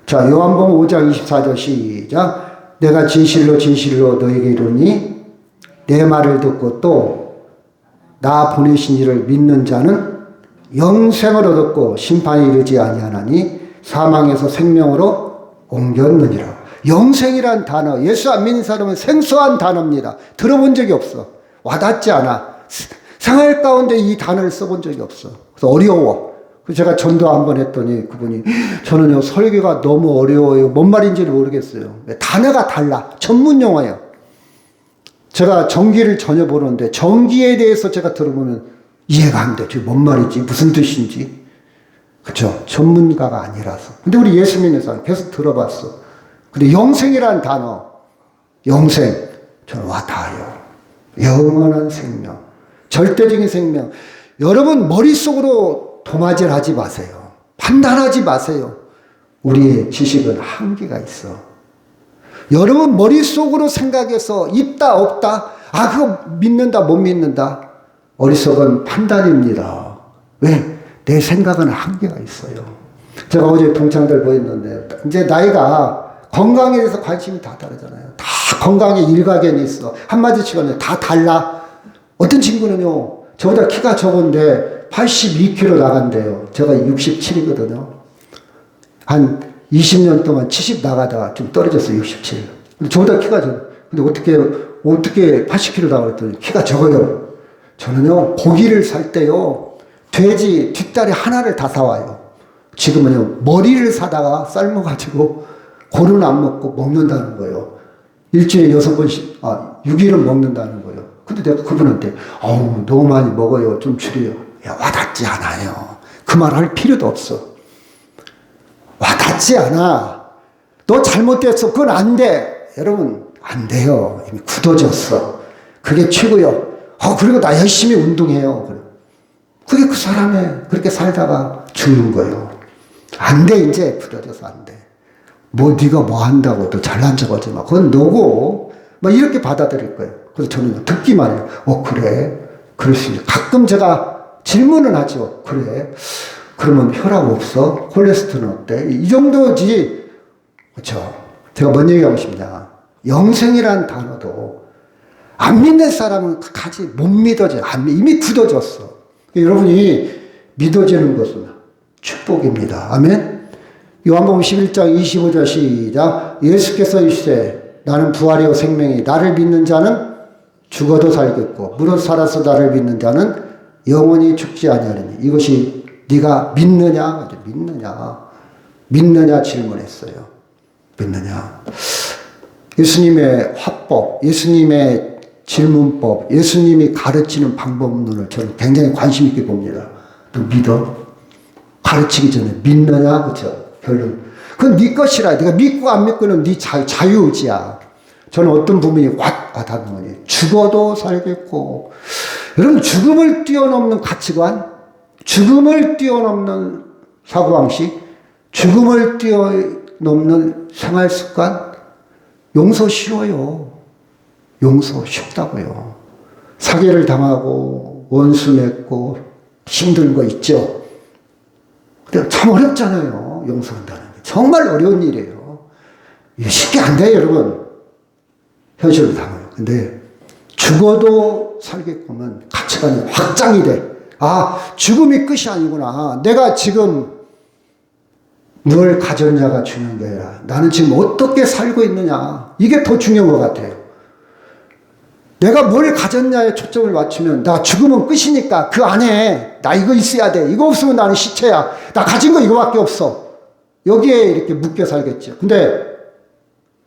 자, 요한복음 5장 24절 시작. 내가 진실로 너에게 이르니 내 말을 듣고 또 나 보내신 이를 믿는 자는 영생을 얻었고 심판에 이르지 아니하나니 사망에서 생명으로 옮겼느니라. 영생이란 단어, 예수 안 믿는 사람은 생소한 단어입니다. 들어본 적이 없어. 와닿지 않아. 생활 가운데 이 단어를 써본 적이 없어. 그래서 어려워. 그래서 제가 전도 한번 했더니 그분이 저는요 설교가 너무 어려워요. 뭔 말인지를 모르겠어요. 단어가 달라. 전문 용어예요. 제가 전기를 전혀 모르는데 전기에 대해서 제가 들어보면 이해가 안 돼. 뭔 말이지? 무슨 뜻인지. 그렇죠? 전문가가 아니라서. 근데 우리 예수 믿는 사람 계속 들어봤어. 근데 영생이라는 단어, 영생, 저는 와닿아요. 영원한 생명, 절대적인 생명. 여러분 머릿속으로 도마질 하지 마세요. 판단하지 마세요. 우리의 지식은 한계가 있어. 여러분 머릿속으로 생각해서 있다 없다, 그거 믿는다 못 믿는다. 어리석은 판단입니다. 왜? 내 생각은 한계가 있어요. 제가 어제 동창들 보였는데 이제 나이가 건강에 대해서 관심이 다 다르잖아요. 다 건강에 일가견이 있어. 한마디 치고는 다 달라. 어떤 친구는요 저보다 키가 적은데 82kg 나간대요. 제가 67이거든요. 한 20년 동안 70 나가다가 좀 떨어졌어요. 67. 근데 저보다 키가 적어요. 근데 어떻게 80kg 나갔더니 키가 적어요. 저는요 고기를 살 때요 돼지 뒷다리 하나를 다 사와요. 지금은요 머리를 사다가 삶아가지고 고는 안 먹고 먹는다는 거예요. 일주일에 6번씩 6일은 먹는다는 거예요. 근데 내가 그분한테 너무 많이 먹어요. 좀 줄여요. 와닿지 않아요. 그 말 할 필요도 없어. 와닿지 않아. 너 잘못됐어. 그건 안 돼. 여러분 안 돼요. 이미 굳어졌어. 그게 최고요. 그리고 나 열심히 운동해요. 그게 그 사람의 그렇게 살다가 죽는 거예요. 안 돼. 이제 굳어져서 안 돼. 네가 뭐 한다고 너 잘난 척 하지 마. 그건 너고 이렇게 받아들일 거예요. 그래서 저는 듣기만 해요. 그래. 그럴 수 있어요. 가끔 제가 질문은 하죠. 그래. 그러면 혈압 없어? 콜레스테롤 어때? 이 정도지. 그렇죠. 제가 뭔 얘기하고 싶냐. 영생이라는 단어도 안 믿는 사람은 가지 못 믿어져. 이미 굳어졌어. 여러분이 믿어지는 것은 축복입니다. 아멘. 요한복음 11장 25절 시작. 예수께서 이르시되 나는 부활이요 생명이 나를 믿는 자는 죽어도 살겠고 무릇 살아서 나를 믿는 자는 영원히 죽지 아니하리니. 이것이 네가 믿느냐? 믿느냐 질문했어요. 믿느냐. 예수님의 화법, 예수님의 질문법, 예수님이 가르치는 방법론을 저는 굉장히 관심 있게 봅니다. 너 믿어? 가르치기 전에 믿느냐? 그렇죠? 결론. 그건 네 것이라. 네가 믿고 안 믿고는 네 자유의지야. 저는 어떤 부분이 와닿는 거니. 죽어도 살겠고. 여러분, 죽음을 뛰어넘는 가치관, 죽음을 뛰어넘는 사고방식, 죽음을 뛰어넘는 생활습관, 용서 쉬워요. 용서 쉽다고요. 사기를 당하고 원수 맺고 힘든 거 있죠. 근데 참 어렵잖아요. 용서한다는 게. 정말 어려운 일이에요. 이게 쉽게 안 돼요, 여러분. 현실을 당해요. 근데 죽어도 살겠구면 가치관이 확장이 돼. 아, 죽음이 끝이 아니구나. 내가 지금 뭘 가졌냐가 중요한 게 아니라 나는 지금 어떻게 살고 있느냐. 이게 더 중요한 것 같아요. 내가 뭘 가졌냐에 초점을 맞추면 나 죽으면 끝이니까 그 안에 나 이거 있어야 돼. 이거 없으면 나는 시체야. 나 가진 거 이거밖에 없어. 여기에 이렇게 묶여 살겠죠. 근데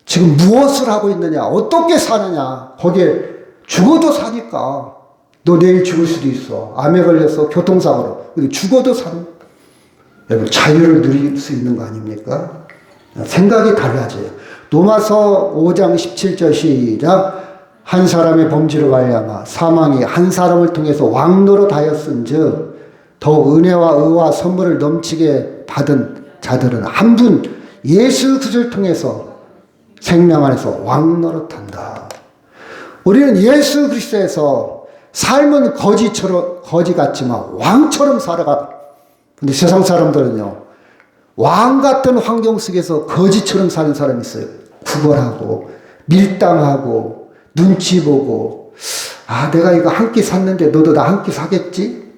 지금 무엇을 하고 있느냐, 어떻게 사느냐, 거기에 죽어도 사니까 너 내일 죽을 수도 있어. 암에 걸려서 교통사고로. 죽어도 사는. 여러분, 자유를 누릴 수 있는 거 아닙니까? 생각이 달라져요. 로마서 5장 17절 시작. 한 사람의 범죄로 말미암아 사망이 한 사람을 통해서 왕노릇 하였은즉 더욱 은혜와 의와 선물을 넘치게 받은 자들은 한 분 예수 그리스도를 통해서 생명 안에서 왕노릇한다. 우리는 예수 그리스도에서 삶은 거지 같지만 왕처럼 살아가. 근데 세상 사람들은요, 왕 같은 환경 속에서 거지처럼 사는 사람이 있어요. 구걸하고 밀당하고 눈치 보고, 아, 내가 이거 한 끼 샀는데 너도 나 한 끼 사겠지?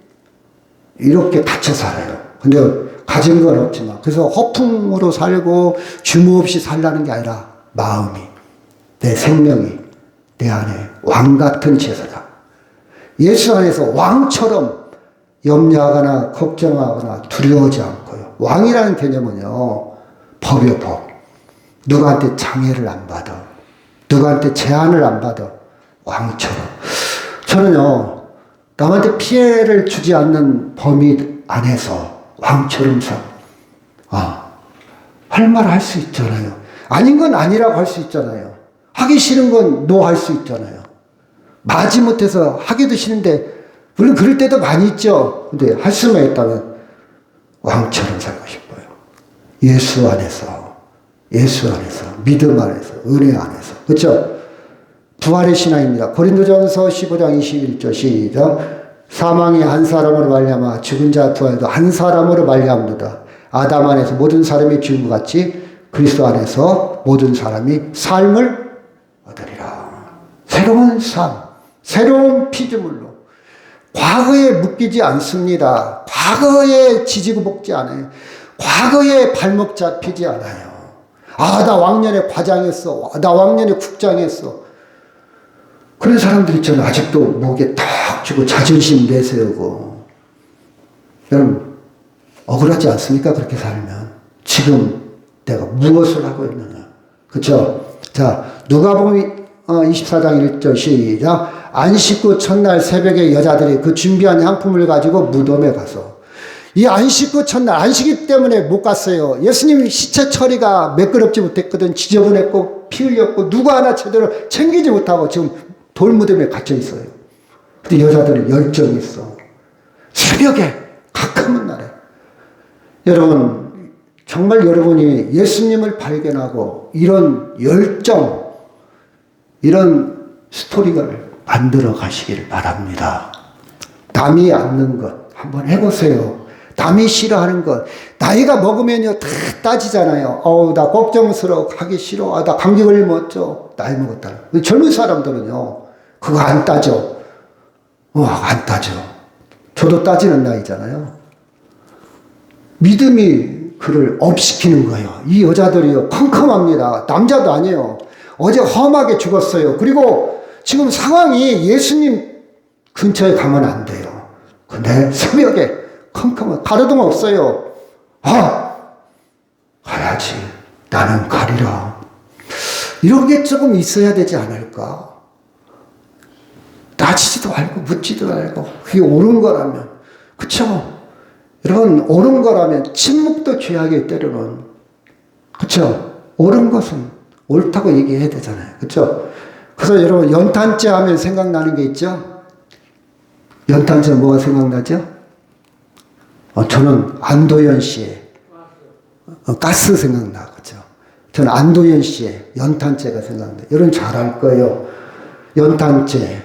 이렇게 갇혀 살아요. 근데 가진 건 없지만. 그래서 허풍으로 살고 규모 없이 살라는 게 아니라 마음이, 내 생명이 내 안에 왕 같은 제사장. 예수 안에서 왕처럼 염려하거나 걱정하거나 두려워하지 않고요. 왕이라는 개념은요, 법이요, 법. 누구한테 장애를 안 받아. 누구한테 제한을 안 받아. 왕처럼. 저는요, 남한테 피해를 주지 않는 범위 안에서 왕처럼 할 말 할 수 있잖아요. 아닌 건 아니라고 할 수 있잖아요. 하기 싫은 건 노 할 수 있잖아요. 마지못해서 하기도 싫은데, 물론 그럴 때도 많이 있죠. 근데 할 수만 있다면 왕처럼 살고 싶어요. 예수 안에서, 믿음 안에서, 은혜 안에서. 그렇죠? 부활의 신앙입니다. 고린도전서 15장 21절 시작. 사망이 한 사람으로 말미암아 죽은 자 부활도 한 사람으로 말미암도다. 아담 안에서 모든 사람이 죽은 것 같이 그리스도 안에서 모든 사람이 삶을 얻으리라. 새로운 삶, 새로운 피조물로 과거에 묶이지 않습니다. 과거에 지지고 볶지 않아요. 과거에 발목 잡히지 않아요. 아, 나 왕년에 과장했어. 나 왕년에 국장했어. 그런 사람들 있잖아요. 아직도 목에 탁 쥐고 자존심 내세우고. 여러분, 억울하지 않습니까? 그렇게 살면. 지금 내가 무엇을 하고 있느냐. 그렇죠? 자, 누가복음 24장 1절 시작. 안식구 첫날 새벽에 여자들이 그 준비한 향품을 가지고 무덤에 가서, 이 안식구 첫날, 안식일 때문에 못 갔어요. 예수님 시체 처리가 매끄럽지 못했거든. 지저분했고 피 흘렸고 누구 하나 제대로 챙기지 못하고 지금 돌무덤에 갇혀 있어요. 근데 여자들은 열정이 있어. 새벽에 가까운 날에. 여러분, 정말 여러분이 예수님을 발견하고 이런 열정, 이런 스토리를 만들어 가시기를 바랍니다. 남이 않는 것 한번 해보세요. 남이 싫어하는 것. 나이가 먹으면요, 다 따지잖아요. 나 걱정스러워. 하기 싫어. 나 감기 걸리면 어쩌. 나이 먹었다. 젊은 사람들은요, 그거 안 따져. 안 따져. 저도 따지는 나이잖아요. 믿음이 그를 업시키는 거예요. 이 여자들이요, 컴컴합니다. 남자도 아니에요. 어제 험하게 죽었어요. 그리고 지금 상황이 예수님 근처에 가면 안 돼요. 근데 새벽에 컴컴한, 가르등 없어요. 가야지. 나는 가리라. 이런 게 조금 있어야 되지 않을까? 따지지도 말고 묻지도 말고 그게 옳은 거라면, 그쵸? 여러분, 옳은 거라면 침묵도 죄악의 때로는, 그쵸? 옳은 것은 옳다고 얘기해야 되잖아요. 그쵸? 그래서 여러분, 연탄재 하면 생각나는 게 있죠? 연탄재 뭐가 생각나죠? 저는 안도현 씨의 가스 생각나. 그죠? 저는 안도현 씨의 연탄재가 생각나. 여러분 잘 알 거예요. 연탄재.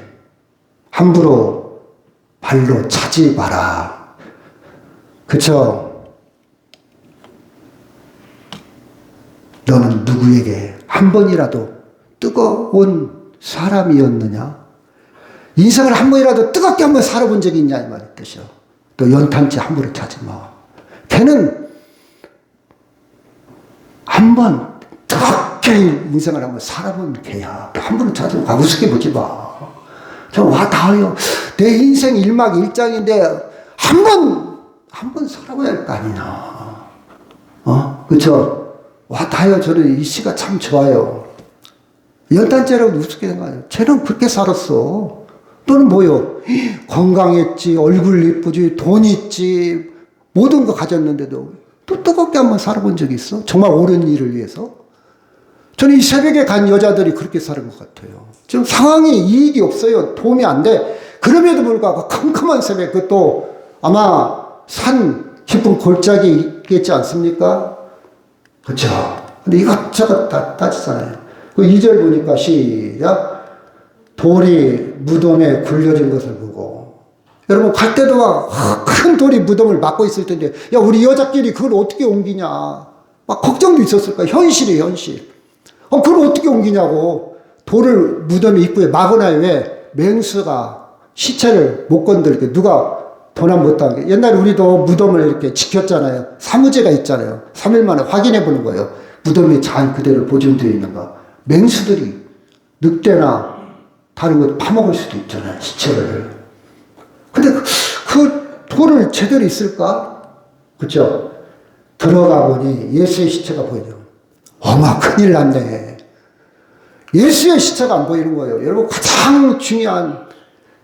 함부로 발로 차지 마라. 그쵸? 너는 누구에게 한 번이라도 뜨거운 사람이었느냐? 인생을 한 번이라도 뜨겁게 한번 살아본 적이 있냐? 이 말의 뜻이요. 또 연탄재 함부로 차지 마. 걔는 한 번 뜨겁게 인생을 한번 살아본 걔야. 함부로 차지 마. 우습게 보지 마. 닿아요. 내 인생 1막 1장인데 한 번 살아봐야 할 거 아니냐. 그쵸? 닿아요. 저는 이 시가 참 좋아요. 연탄재라고 우습게 생각해요. 쟤는 그렇게 살았어. 또는 뭐요? 건강했지, 얼굴 예쁘지, 돈 있지, 모든 거 가졌는데도 또 뜨겁게 한번 살아본 적이 있어? 정말 옳은 일을 위해서? 저는 이 새벽에 간 여자들이 그렇게 사는 것 같아요. 지금 상황이 이익이 없어요. 도움이 안 돼. 그럼에도 불구하고 컴컴한 새벽, 그것도 아마 산 깊은 골짜기 있겠지 않습니까? 그렇죠. 근데 이것저것 다 따지잖아요. 그 2절 보니까 시작. 돌이 무덤에 굴려진 것을 보고. 여러분, 갈 때도 막 큰 돌이 무덤을 막고 있을 텐데, 야, 우리 여자끼리 그걸 어떻게 옮기냐. 막 걱정도 있었을 거야. 현실이에요, 현실. 그걸 어떻게 옮기냐고. 돌을 무덤 입구에 막아놔요. 왜? 맹수가 시체를 못 건들게. 누가 도난 못하게. 옛날에 우리도 무덤을 이렇게 지켰잖아요. 사무제가 있잖아요. 3일 만에 확인해 보는 거예요. 무덤이 잘 그대로 보존되어 있는가. 맹수들이 늑대나 다른 거 파먹을 수도 있잖아요. 시체를. 근데 그 돌을 제대로 있을까? 그죠? 들어가 보니 예수의 시체가 보이죠. 어마, 큰일 났네. 예수의 시체가 안 보이는 거예요. 여러분, 가장 중요한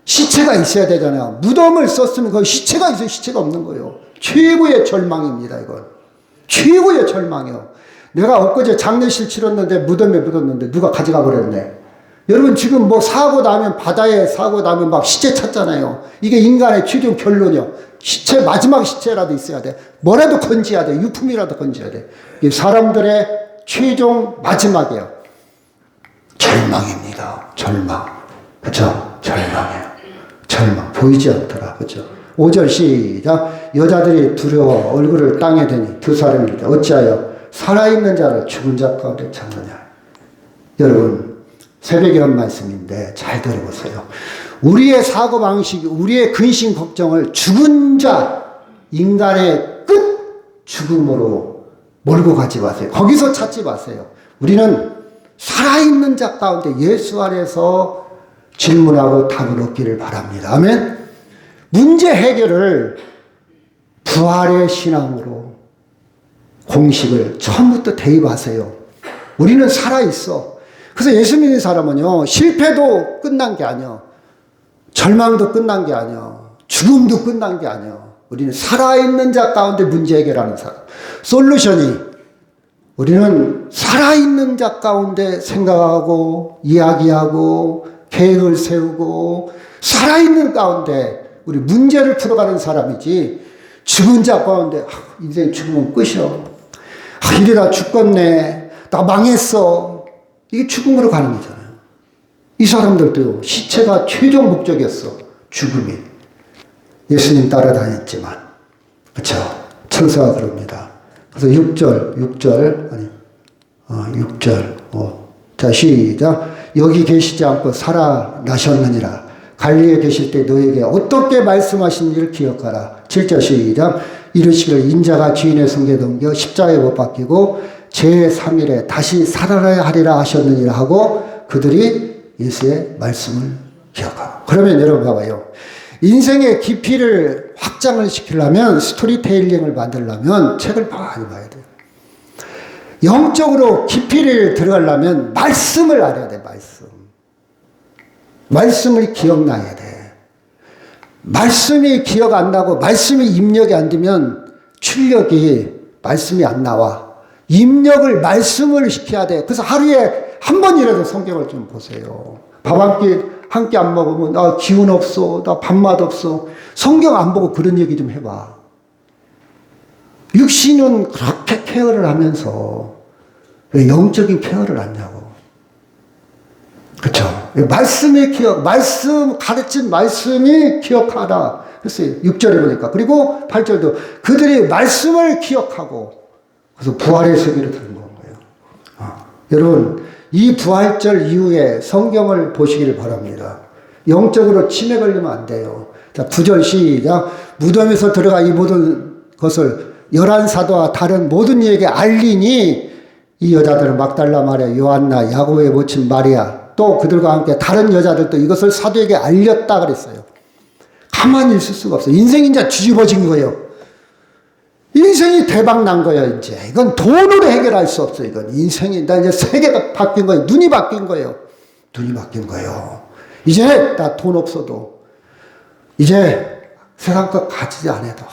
시체가 있어야 되잖아요. 무덤을 썼으면 거기 시체가 있어요. 시체가 없는 거예요. 최고의 절망입니다, 이건. 최고의 절망이요. 내가 엊그제 장례식 치렀는데 무덤에 묻었는데 누가 가져가 버렸네. 여러분, 지금 뭐 사고 나면, 바다에 사고 나면 막 시체 찾잖아요. 이게 인간의 최종 결론이요. 시체, 마지막 시체라도 있어야 돼. 뭐라도 건져야 돼. 유품이라도 건져야 돼. 이게 사람들의 최종 마지막이에요. 절망입니다. 절망. 그쵸? 절망이에요. 절망. 보이지 않더라. 그쵸? 5절 시작. 여자들이 두려워 얼굴을 땅에 대니 두 사람이 이르되 어찌하여 살아있는 자를 죽은 자 가운데 찾느냐. 여러분, 새벽에 한 말씀인데 잘 들어보세요. 우리의 사고방식, 우리의 근심 걱정을 죽은 자, 인간의 끝 죽음으로 몰고 가지 마세요. 거기서 찾지 마세요. 우리는 살아있는 자 가운데 예수 안에서 질문하고 답을 얻기를 바랍니다. 아멘. 문제 해결을 부활의 신앙으로 공식을 처음부터 대입하세요. 우리는 살아있어. 그래서 예수 믿는 사람은요, 실패도 끝난 게 아니야. 절망도 끝난 게 아니야. 죽음도 끝난 게 아니야. 우리는 살아있는 자 가운데 문제 해결하는 사람. 솔루션이, 우리는 살아있는 자 가운데 생각하고, 이야기하고, 계획을 세우고, 살아있는 가운데 우리 문제를 풀어가는 사람이지, 죽은 자 가운데, 인생 죽으면 끝이야. 이러다 죽겠네. 나 망했어. 이게 죽음으로 가는 거잖아요. 이 사람들도 시체가 최종 목적이었어. 죽음이. 예수님 따라다녔지만, 그쵸? 천사가 그럽니다. 그래서 6절, 자, 시작. 여기 계시지 않고 살아나셨느니라. 갈릴리에 계실 때 너에게 어떻게 말씀하신지를 기억하라. 7절 시작. 이르시기를 인자가 주인의 손에 넘겨 십자가에 못 박히고 제3일에 다시 살아나야 하리라 하셨느니라 하고 그들이 예수의 말씀을 기억하고. 그러면 여러분 봐봐요. 인생의 깊이를 확장을 시키려면, 스토리텔링을 만들려면 책을 많이 봐야 돼요. 영적으로 깊이를 들어가려면 말씀을 알아야 돼. 말씀을 기억나야 돼. 말씀이 기억 안 나고 말씀이 입력이 안 되면 출력이, 말씀이 안 나와. 입력을 말씀을 시켜야 돼. 그래서 하루에 한 번이라도 성경을 좀 보세요. 밥 한 끼 안 먹으면 나 기운 없어, 나 밥맛 없어. 성경 안 보고 그런 얘기 좀 해봐. 육신은 그렇게 케어를 하면서 왜 영적인 케어를 하냐고. 그렇죠? 말씀이 가르친 말씀이 기억하라. 그래서 6절에 보니까. 그리고 8절도 그들이 말씀을 기억하고, 그래서 부활의 세계로 들은 거예요. 여러분, 이 부활절 이후에 성경을 보시기를 바랍니다. 영적으로 치매 걸리면 안 돼요. 자, 9절 시작. 무덤에서 들어가 이 모든 것을 11사도와 다른 모든 이에게 알리니 이 여자들은 막달라 마리아, 요한나, 야고보의 모친 마리아, 또 그들과 함께 다른 여자들도 이것을 사도에게 알렸다 그랬어요. 가만히 있을 수가 없어요. 인생이 이제 뒤집어진 거예요. 인생이 대박 난 거야, 이제. 이건 돈으로 해결할 수 없어, 이건. 인생이, 이제 세계가 바뀐 거예요. 눈이 바뀐 거예요. 눈이 바뀐 거예요. 이제 나 돈 없어도, 이제 세상 것 가지지 않아도,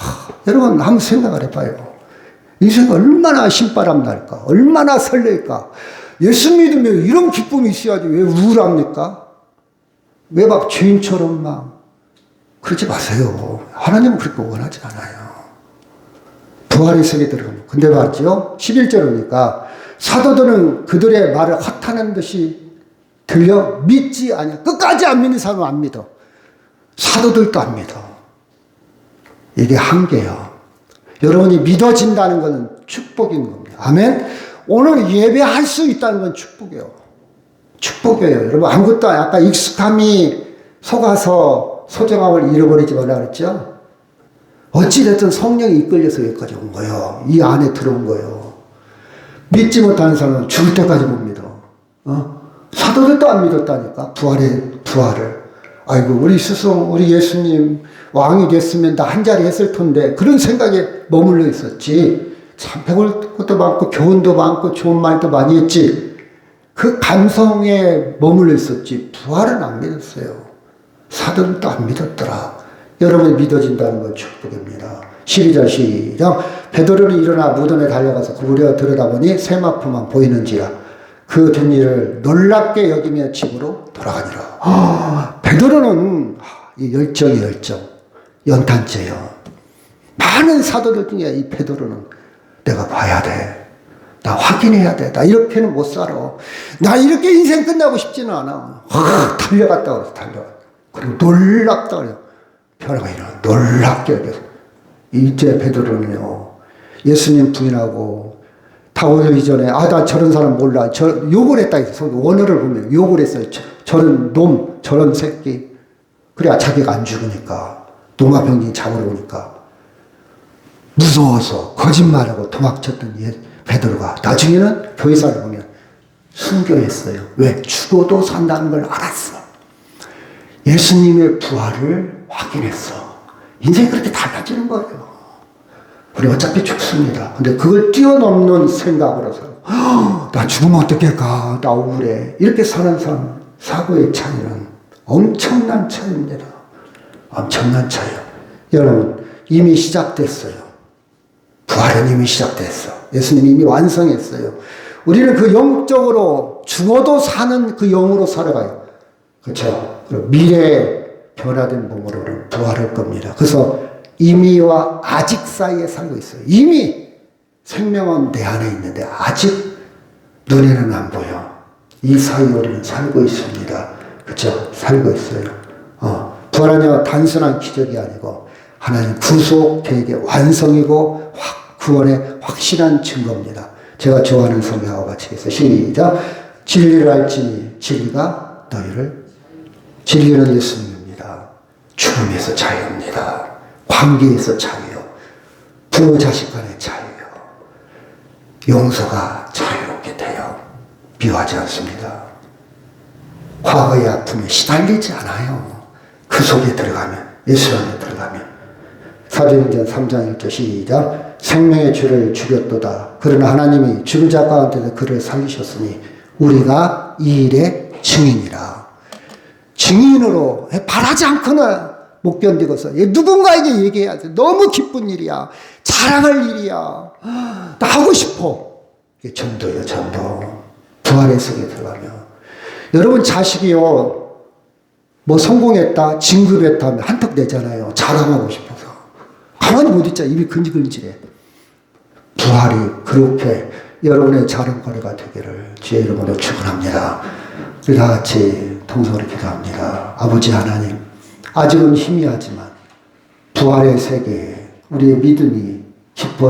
여러분, 한번 생각을 해봐요. 인생이 얼마나 신바람 날까? 얼마나 설렐까? 예수 믿으면 이런 기쁨이 있어야지. 왜 우울합니까? 왜 막 죄인처럼 막. 그러지 마세요. 하나님은 그렇게 원하지 않아요. 부활의 세계에 들어갑니다. 근데 맞죠? 11절 오니까 사도들은 그들의 말을 헛하는 듯이 들려 믿지 않아. 끝까지 안 믿는 사람은 안 믿어. 사도들도 안 믿어. 이게 한계예요. 여러분이 믿어진다는 것은 축복인 겁니다. 아멘? 오늘 예배할 수 있다는 건 축복이에요. 축복이에요. 여러분, 아무것도 아까 익숙함이 속아서 소중함을 잃어버리지 말라 그랬죠? 어찌됐든 성령이 이끌려서 여기까지 온 거예요. 이 안에 들어온 거예요. 믿지 못하는 사람은 죽을 때까지 못 믿어. 사도들도 안 믿었다니까. 부활을. 아이고, 우리 스승, 우리 예수님 왕이 됐으면 나 한 자리 했을 텐데, 그런 생각에 머물러 있었지. 참 배울 것도 많고 교훈도 많고 좋은 말도 많이 했지. 그 감성에 머물러 있었지. 부활은 안 믿었어요. 사도들도 안 믿었더라. 여러분이 믿어진다는 건 축복입니다. 12절 시작. 베드로는 일어나 무덤에 달려가서 구부려 들여다보니 세마포만 보이는지라. 그 된 일을 놀랍게 여기며 집으로 돌아가니라. 베드로는 이 열정, 연탄재요. 많은 사도들 중에 이 베드로는 내가 봐야 돼. 나 확인해야 돼. 나 이렇게는 못 살아. 나 이렇게 인생 끝나고 싶지는 않아. 달려갔다 그래서 달려갔다. 그리고 놀랍다 그래요. 변화가 일어나. 놀랍게 여겨서. 이제 베드로는요, 예수님 부인하고 다오기 전에, 나 저런 사람 몰라. 욕을 했다 해서 원어를 보면 욕을 했어요. 저런 놈, 저런 새끼. 그래야 자기가 안 죽으니까. 노마병이 잡으러 오니까. 무서워서 거짓말하고 도망쳤던 베드로가 나중에는 교회사를 보면 순교했어요. 왜? 죽어도 산다는 걸 알았어. 예수님의 부활을 확인했어. 인생이 그렇게 달라지는 거예요. 우리 어차피 죽습니다. 근데 그걸 뛰어넘는 생각으로서 나 죽으면 어떡할까? 나 억울해. 이렇게 사는 사람 사고의 차이는 엄청난 차이입니다. 엄청난 차이요. 여러분, 이미 시작됐어요. 부활은 이미 시작됐어. 예수님이 이미 완성했어요. 우리는 그 영적으로 죽어도 사는 그 영으로 살아가요. 그렇죠? 미래에 변화된 몸으로는 부활할 겁니다. 그래서 이미와 아직 사이에 살고 있어요. 이미 생명은 내 안에 있는데 아직 눈에는 안 보여. 이 사이에 우리는 살고 있습니다. 그렇죠? 살고 있어요. 부활은요, 단순한 기적이 아니고 하나님 구속 계획의 완성이고 구원의 확실한 증거입니다. 제가 좋아하는 성경하고 같이 해서 시작. 진리를 알지니 진리가 너희를, 진리는 예수님입니다. 죽음에서 자유입니다. 관계에서 자유, 부모 자식 간의 자유, 용서가 자유롭게 되어 미워하지 않습니다. 과거의 아픔에 시달리지 않아요. 그 속에 들어가면, 예수 안에 들어가면. 사도행전 3장 1절 시작. 생명의 주를 죽였도다. 그러나 하나님이 죽은 자 가운데서 그를 살리셨으니 우리가 이 일의 증인이라. 증인으로 바라지 않고는 못 견디고서 누군가에게 얘기해야 돼. 너무 기쁜 일이야. 자랑할 일이야. 나 하고 싶어. 이게 전도예요, 전도. 부활의 세계에 들어가면. 여러분 자식이요, 뭐 성공했다, 진급했다 하면 한턱 내잖아요. 자랑하고 싶어서. 가만히 못 있자. 입이 근질근질해. 부활이 그렇게 여러분의 자랑거리가 되기를 주의 이름으로 축원합니다. 우리 다 같이 통성으로 기도합니다. 아버지 하나님, 아직은 희미하지만 부활의 세계에 우리의 믿음이 깊어